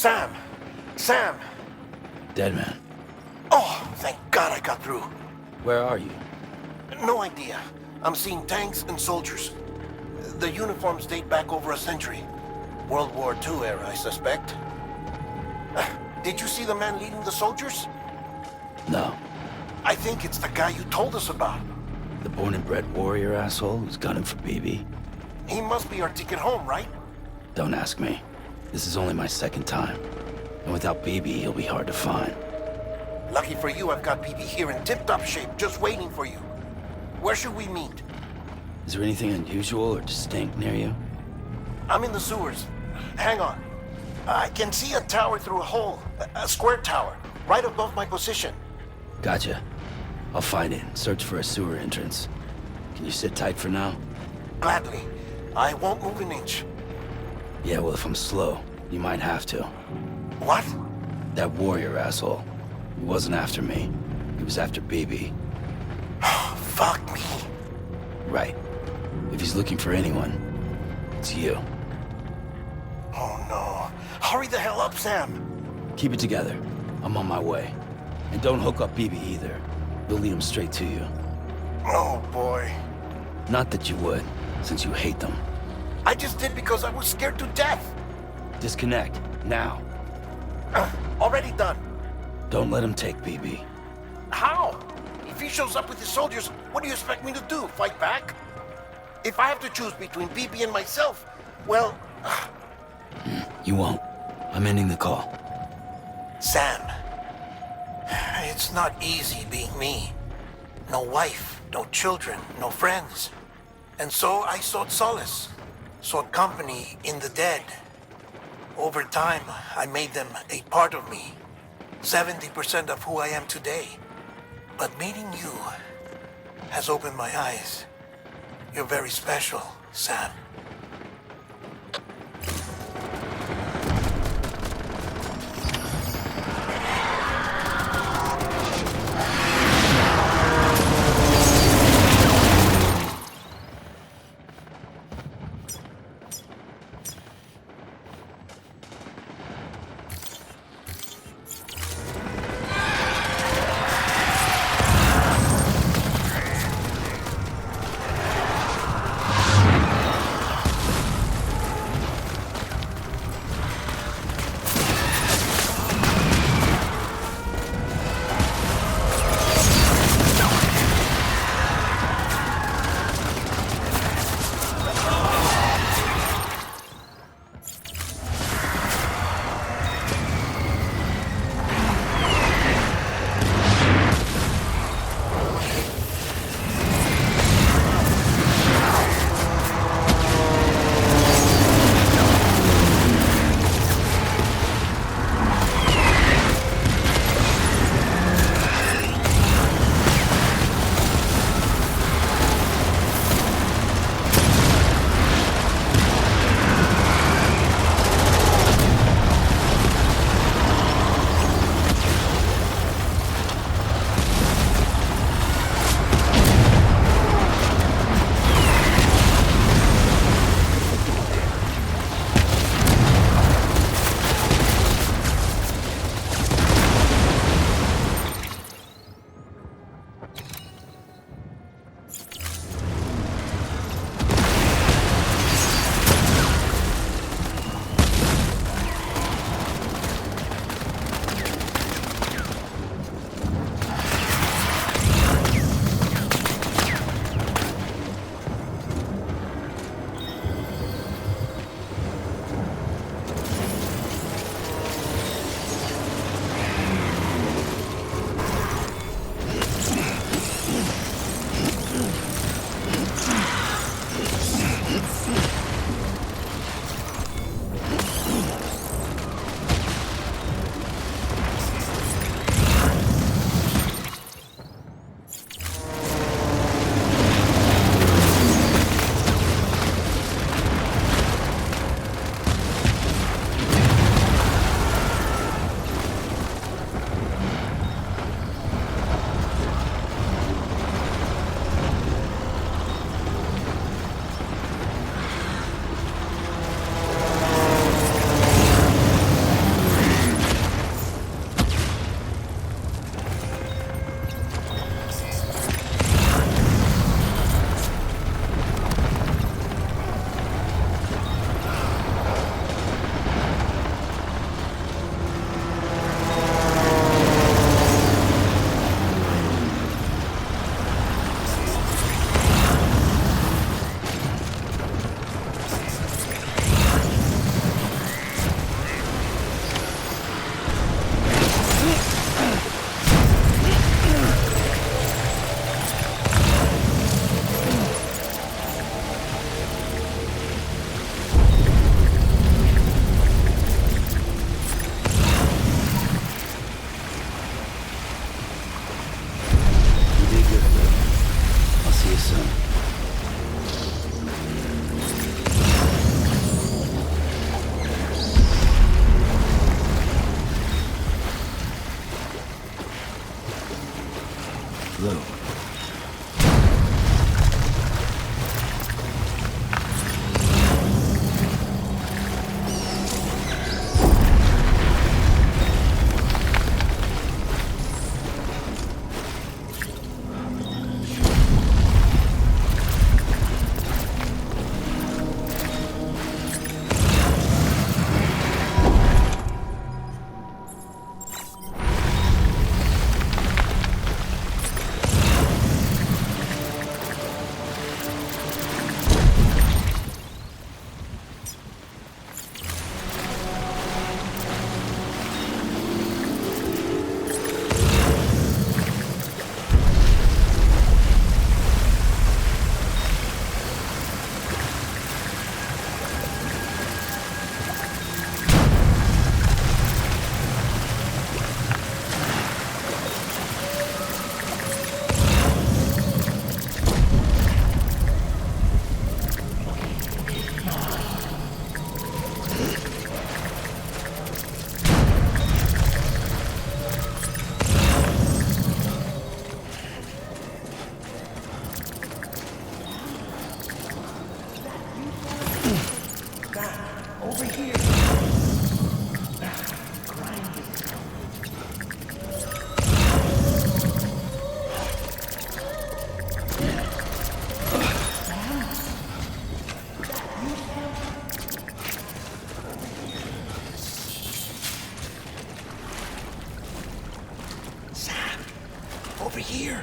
Sam! Sam! Dead man. Oh, thank God I got through. Where are you? No idea. I'm seeing tanks and soldiers. The uniforms date back over a century. World War II era, I suspect. Did you see the man leading the soldiers? No. I think it's the guy you told us about. The born and bred warrior asshole who's gunning for BB? He must be our ticket home, right? Don't ask me. This is only my second time. And without BB, he'll be hard to find. Lucky for you, I've got BB here in tip-top shape, just waiting for you. Where should we meet? Is there anything unusual or distinct near you? I'm in the sewers. Hang on. I can see a tower through a hole. A square tower, right above my position. Gotcha. I'll find it and search for a sewer entrance. Can you sit tight for now? Gladly. I won't move an inch. Yeah, well, if I'm slow, you might have to. What? That warrior asshole. He wasn't after me. He was after BB. Fuck me. Right. If he's looking for anyone, it's you. Oh no. Hurry the hell up, Sam. Keep it together. I'm on my way. And don't hook up BB either. They'll lead him straight to you. Oh boy. Not that you would, since you hate them. I just did because I was scared to death. Disconnect, now. Already done. Don't let him take BB. How? If he shows up with his soldiers, what do you expect me to do? Fight back? If I have to choose between BB and myself, well... You won't. I'm ending the call. Sam. It's not easy being me. No wife, no children, no friends. And so I sought solace. Sought company in the dead. Over time, I made them a part of me. 70% of who I am today. But meeting you has opened my eyes. You're very special, Sam. here.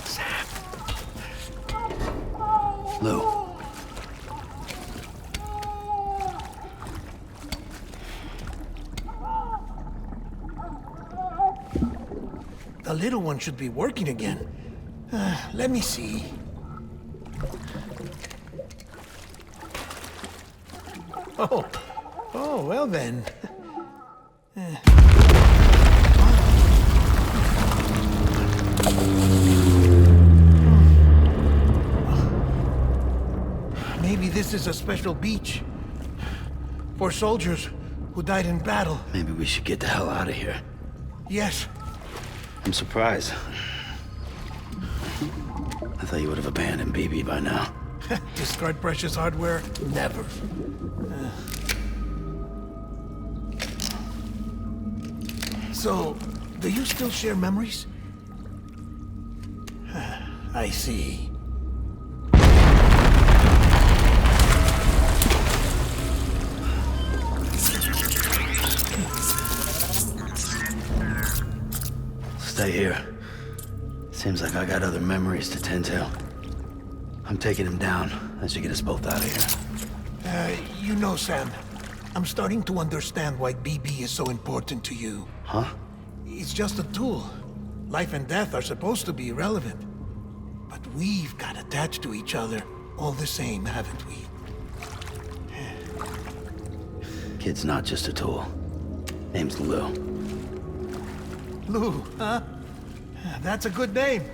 Sam. Lou. The little one should be working again. Let me see. Oh, well then. Maybe this is a special beach for soldiers who died in battle. Maybe we should get the hell out of here. Yes. I'm surprised. I thought you would have abandoned BB by now. Discard precious hardware? Never. So, do you still share memories? I see. Stay here. Seems like I got other memories to tend to. I'm taking him down. That should get us both out of here. You know, Sam, I'm starting to understand why BB is so important to you. Huh? It's just a tool. Life and death are supposed to be irrelevant. But we've got attached to each other all the same, haven't we? Kid's not just a tool. Name's Lou. Lou, huh? That's a good name.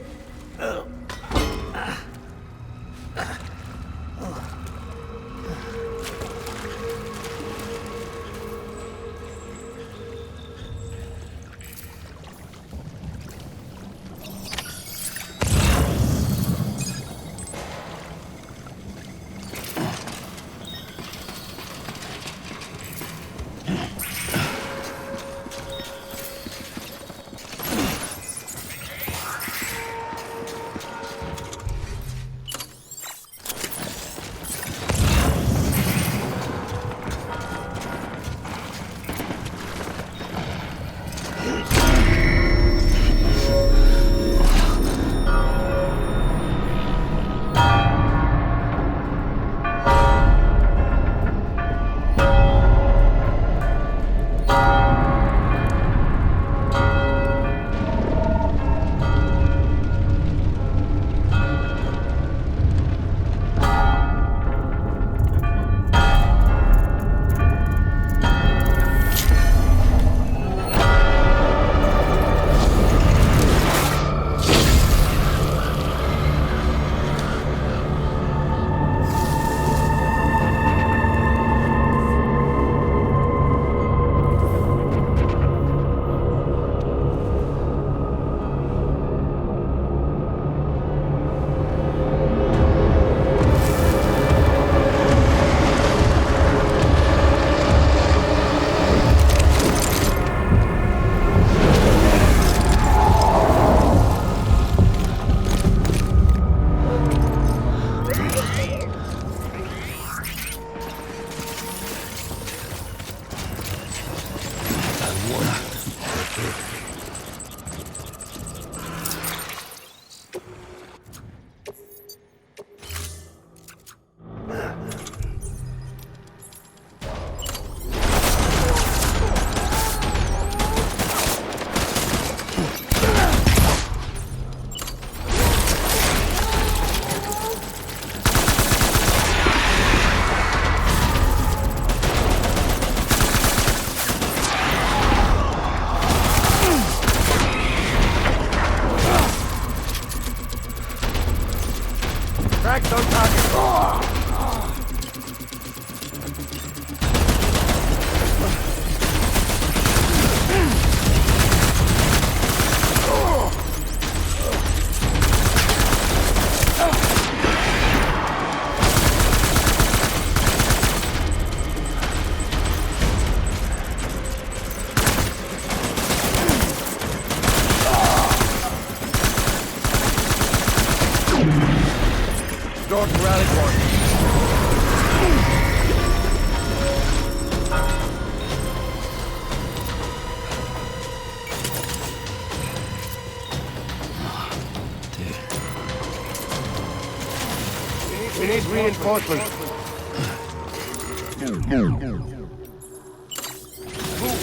reinforcements.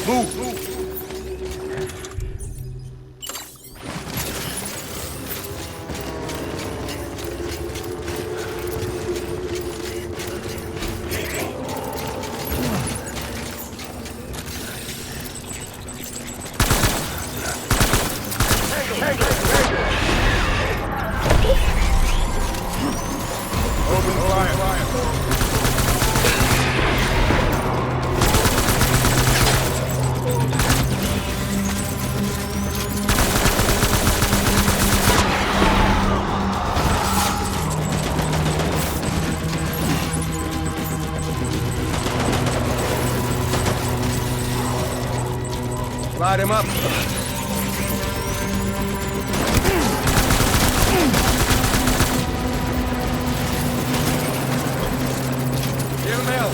Move. Light him up. Give him help.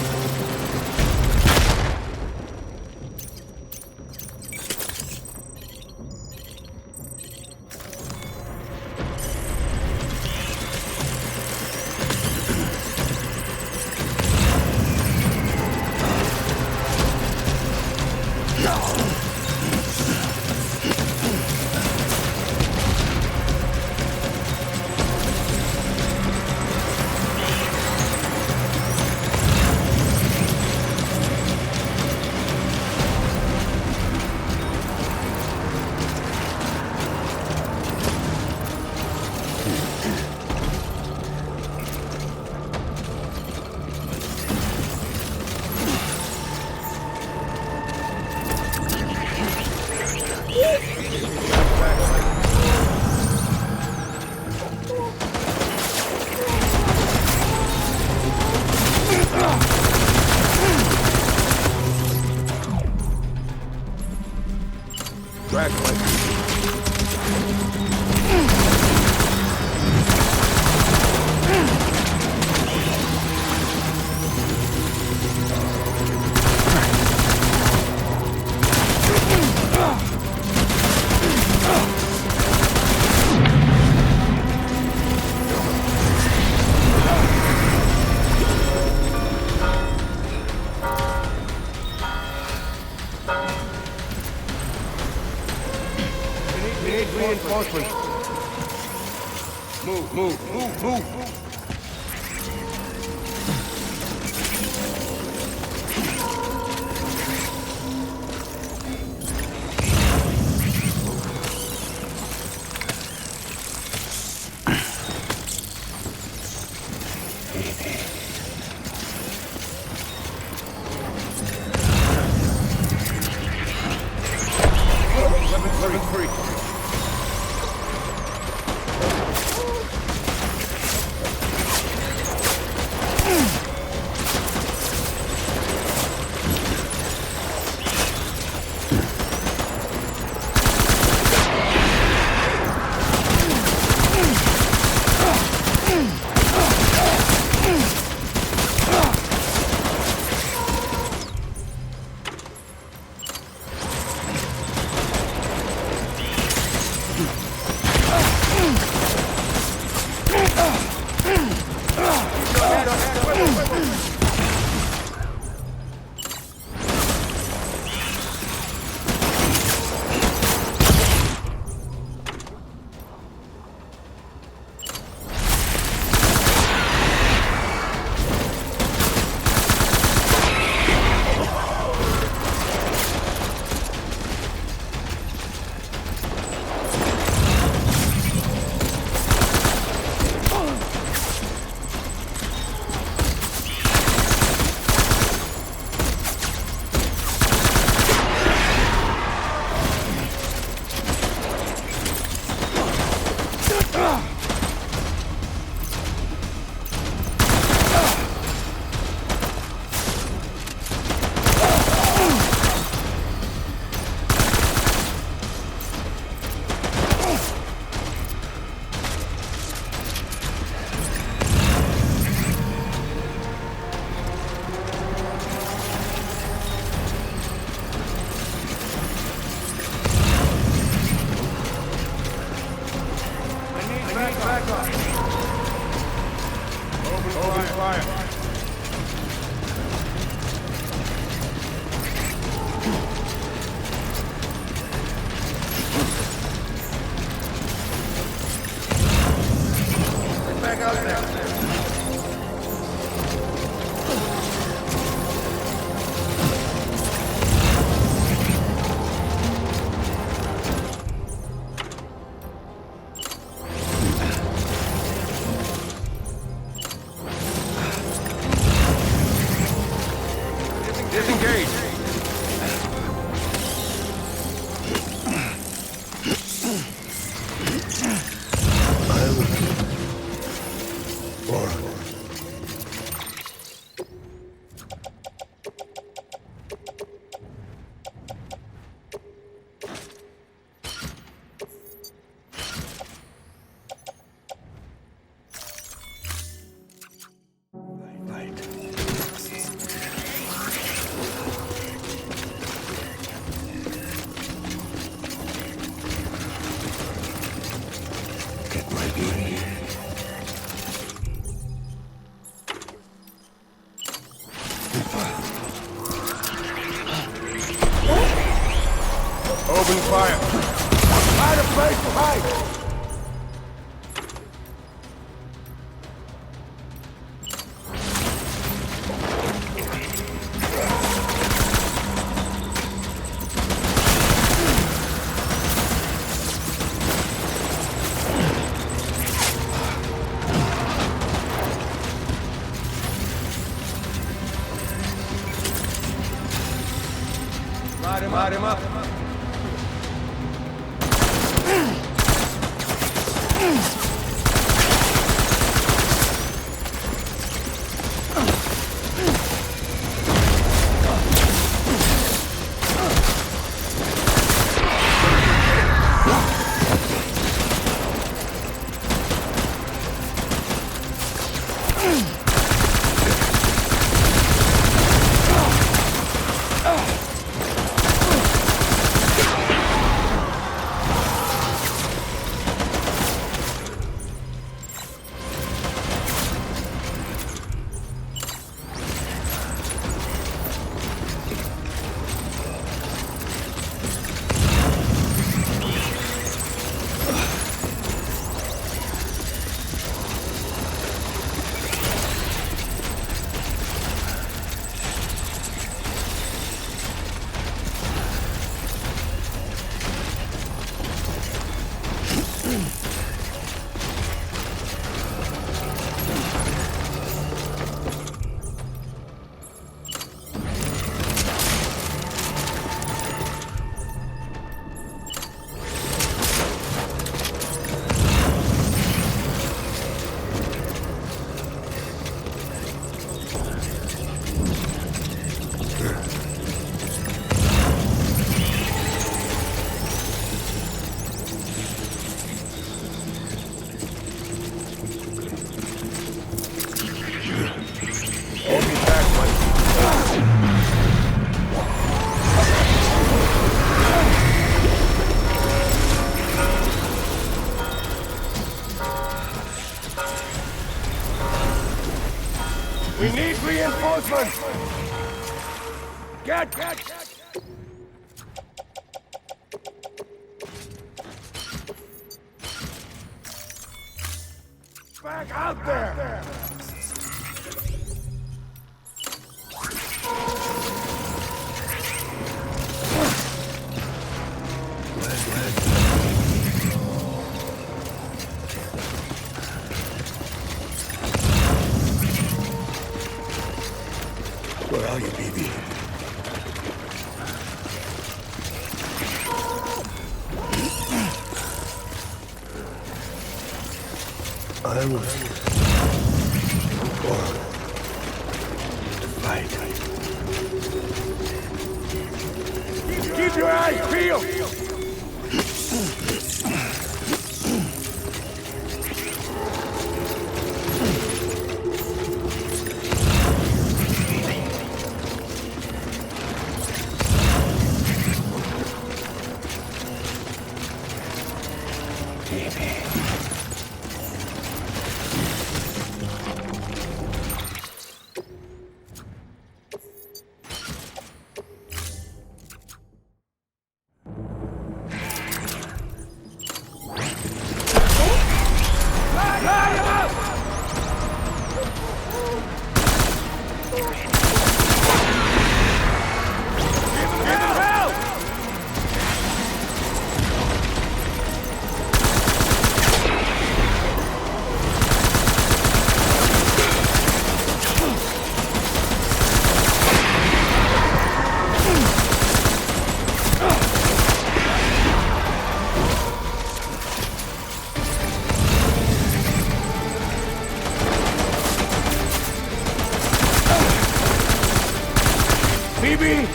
Reinforcements. Move. Weapons free. Disengage. Open fire. Find a place to hide. Light him up. We need reinforcements! Get! Back out there! Where are you, baby? I was born to fight. Keep your eyes peeled! Baby!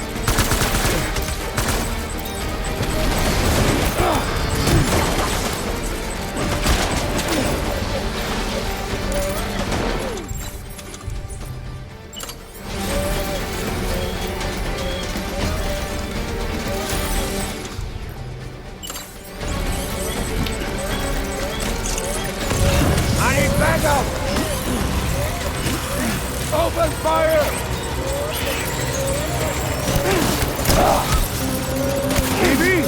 Open fire! Baby!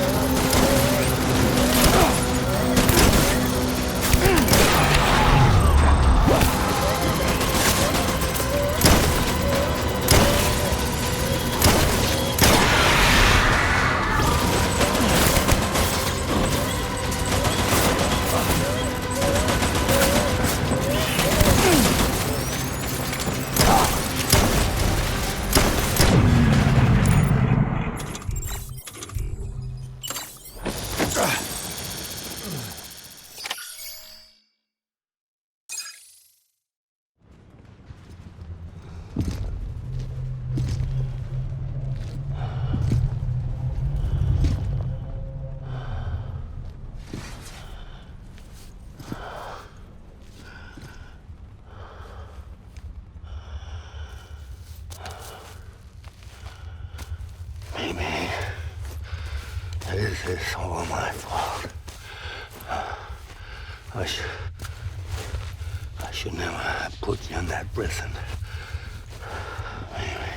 This is all my fault. I should never have put you in that prison. Maybe.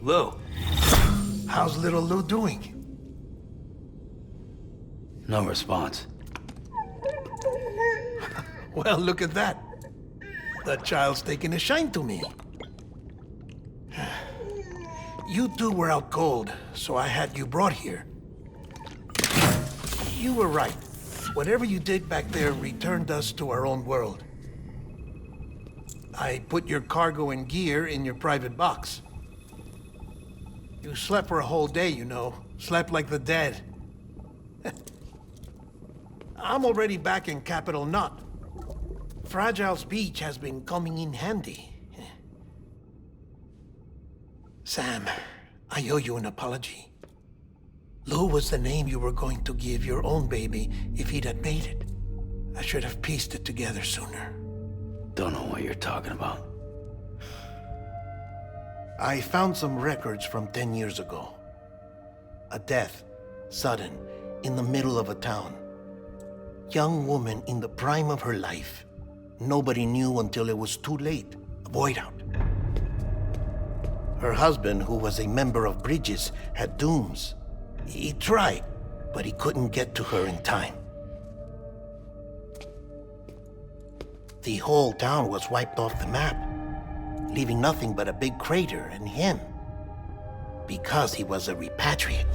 Lou, how's little Lou doing? No response. Well, look at that. The child's taking a shine to me. You two were out cold, so I had you brought here. You were right. Whatever you did back there returned us to our own world. I put your cargo and gear in your private box. You slept for a whole day, you know. Slept like the dead. I'm already back in Capital Knot. Fragile's Beach has been coming in handy. Sam, I owe you an apology. Lou was the name you were going to give your own baby if he'd had made it. I should have pieced it together sooner. Don't know what you're talking about. I found some records from 10 years ago. A death, sudden, in the middle of a town. Young woman in the prime of her life. Nobody knew until it was too late. A void out. Her husband, who was a member of Bridges, had dooms. He tried, but he couldn't get to her in time. The whole town was wiped off the map, leaving nothing but a big crater and him. Because he was a repatriate.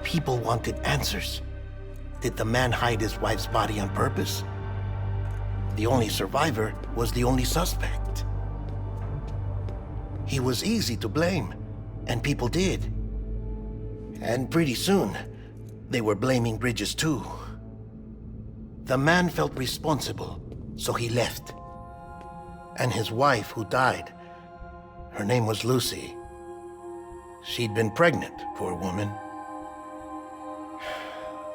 People wanted answers. Did the man hide his wife's body on purpose? The only survivor was the only suspect. He was easy to blame, and people did. And pretty soon, they were blaming Bridges too. The man felt responsible, so he left. And his wife, who died, her name was Lucy. She'd been pregnant, poor woman.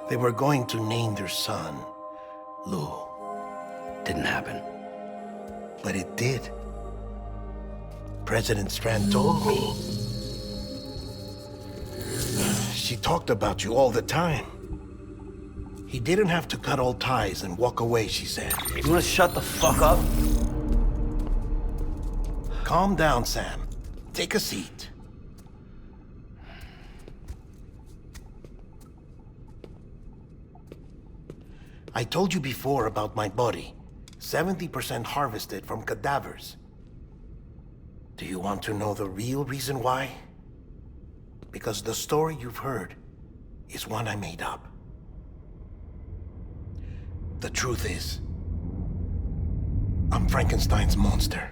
They were going to name their son Lou. Didn't happen. But it did. President Strand told me. She talked about you all the time. He didn't have to cut all ties and walk away, she said. You wanna shut the fuck up? Calm down, Sam. Take a seat. I told you before about my body. 70% harvested from cadavers. Do you want to know the real reason why? Because the story you've heard is one I made up. The truth is, I'm Frankenstein's monster.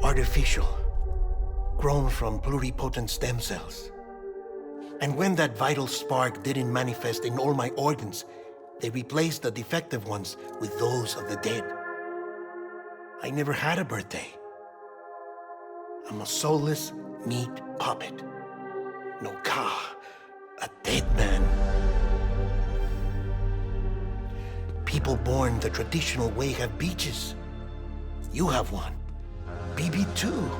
Artificial, grown from pluripotent stem cells. And when that vital spark didn't manifest in all my organs, they replaced the defective ones with those of the dead. I never had a birthday. I'm a soulless meat puppet. No car, a dead man. People born the traditional way have beaches. You have one. BB too.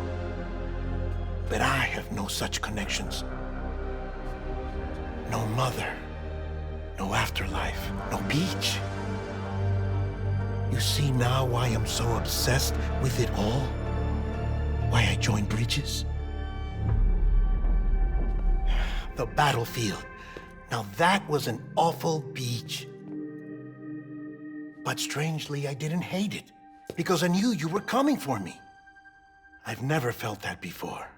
But I have no such connections. No mother, no afterlife, no beach. You see now why I'm so obsessed with it all? Why I joined Bridges? The battlefield. Now that was an awful beach. But strangely, I didn't hate it, because I knew you were coming for me. I've never felt that before.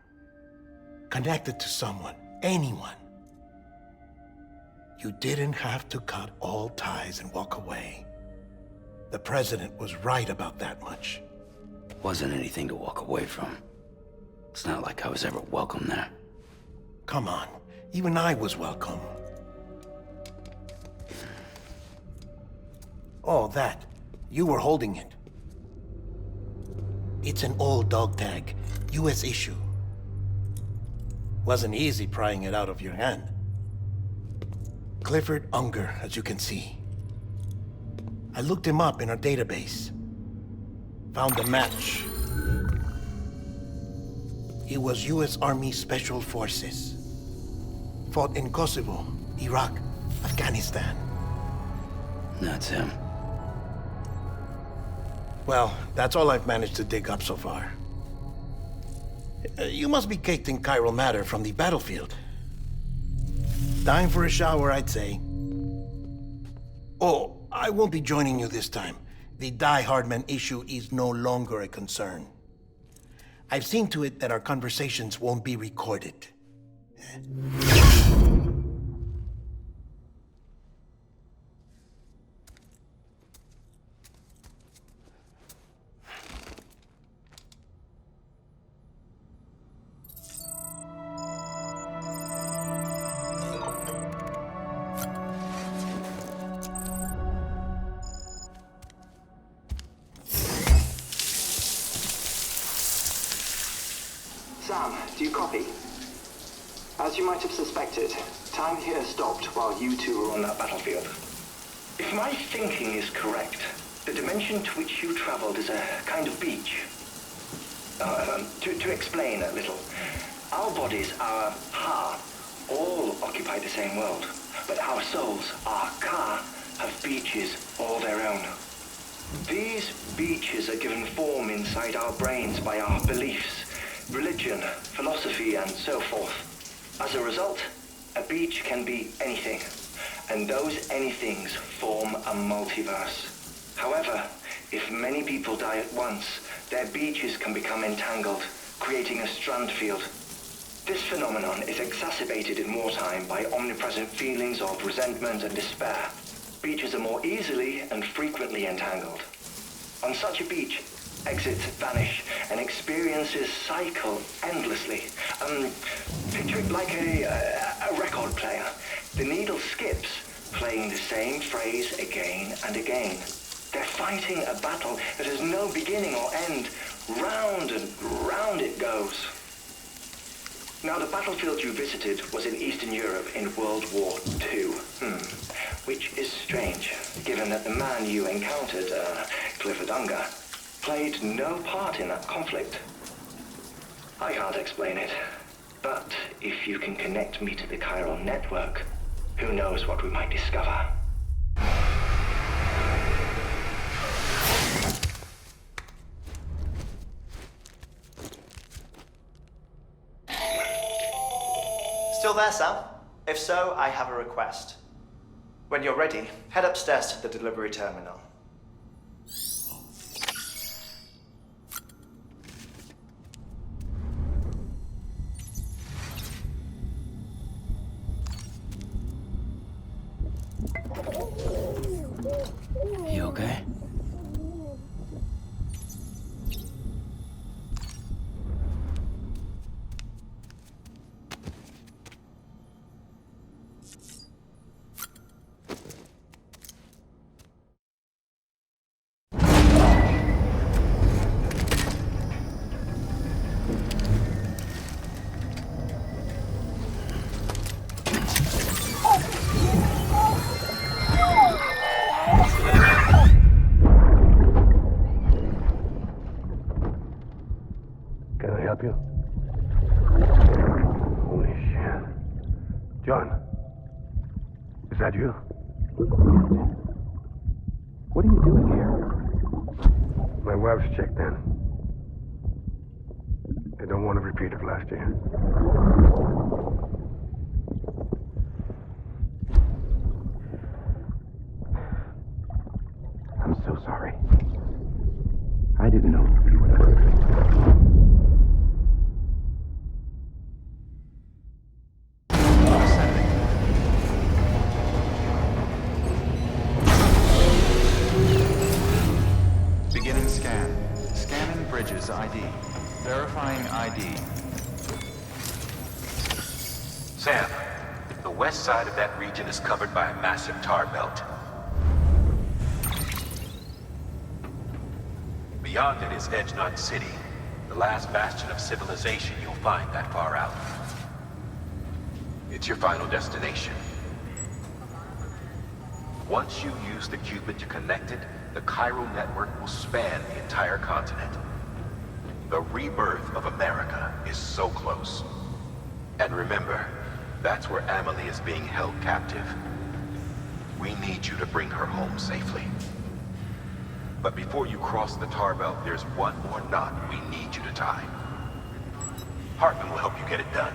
Connected to someone, anyone. You didn't have to cut all ties and walk away. The president was right about that much. Wasn't anything to walk away from. It's not like I was ever welcome there. Come on, even I was welcome. Oh, that. You were holding it. It's an old dog tag, US issue. Wasn't easy prying it out of your hand. Clifford Unger, as you can see. I looked him up in our database. Found a match. He was US Army Special Forces. Fought in Kosovo, Iraq, Afghanistan. That's him. Well, that's all I've managed to dig up so far. You must be caked in chiral matter from the battlefield. Time for a shower, I'd say. Oh, I won't be joining you this time. The Die Hardman issue is no longer a concern. I've seen to it that our conversations won't be recorded. Sam, do you copy? As you might have suspected, time here stopped while you two were on that battlefield. If my thinking is correct, the dimension to which you traveled is a kind of beach. To explain a little, our bodies, our ha, all occupy the same world, but our souls, our ka, have beaches all their own. These beaches are given form inside our brains by our beliefs, religion, philosophy, and so forth. As a result, a beach can be anything, and those anythings form a multiverse. However, if many people die at once, their beaches can become entangled, creating a strand field. This phenomenon is exacerbated in wartime by omnipresent feelings of resentment and despair. Beaches are more easily and frequently entangled. On such a beach, exits vanish and experiences cycle endlessly. Picture it like a record player. The needle skips, playing the same phrase again and again. They're fighting a battle that has no beginning or end. Round and round it goes. Now, the battlefield you visited was in Eastern Europe in World War II. Which is strange, given that the man you encountered, CLIFFORD, played no part in that conflict. I can't explain it, but if you can connect me to the chiral network, who knows what we might discover. Still there, Sam? If so, I have a request. When you're ready, head upstairs to the delivery terminal. You okay? Can I help you? Holy shit. John, is that you? What are you doing here? My wife's checked in. I don't want a repeat of last year. I'm so sorry. I didn't know you were the person. Beginning scan. Scanning bridges ID. Verifying ID. Sam, the west side of that region is covered by a massive tar belt. Beyond it is Edgenut City, the last bastion of civilization you'll find that far out. It's your final destination. Once you use the Cupid to connect it, the chiral network will span the entire continent. The rebirth of America is so close. And remember, that's where Amelie is being held captive. We need you to bring her home safely. But before you cross the tar belt, there's one more knot we need you to tie. Hartman will help you get it done.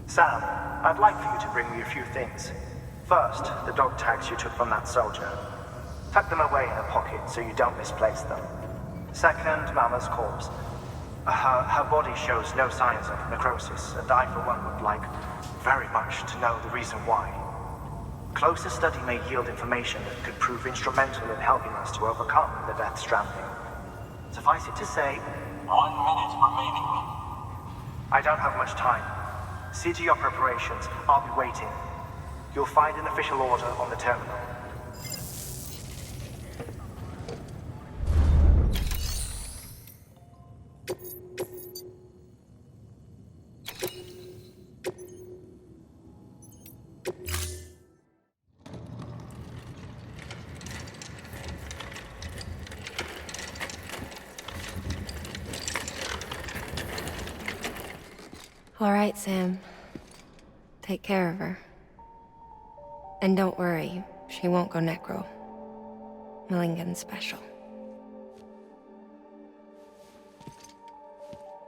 Sam, I'd like for you to bring me a few things. First, the dog tags you took from that soldier. Tuck them away in a pocket so you don't misplace them. Second, Mama's corpse. Her body shows no signs of necrosis, and I, for one, would like very much to know the reason why. Closer study may yield information that could prove instrumental in helping us to overcome the Death Stranding. Suffice it to say, 1 minute remaining. I don't have much time. See to your preparations. I'll be waiting. You'll find an official order on the terminal. All right, Sam. Take care of her. And don't worry, she won't go necro. Millington's special.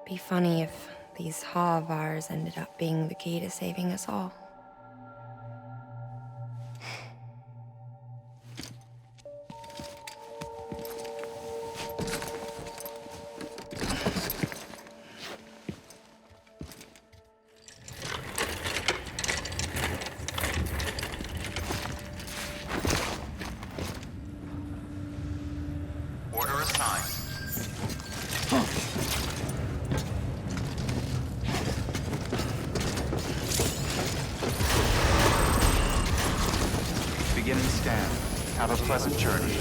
Be funny if these Ha of ours ended up being the key to saving us all. Order assigned. Beginning scan. Have a pleasant journey.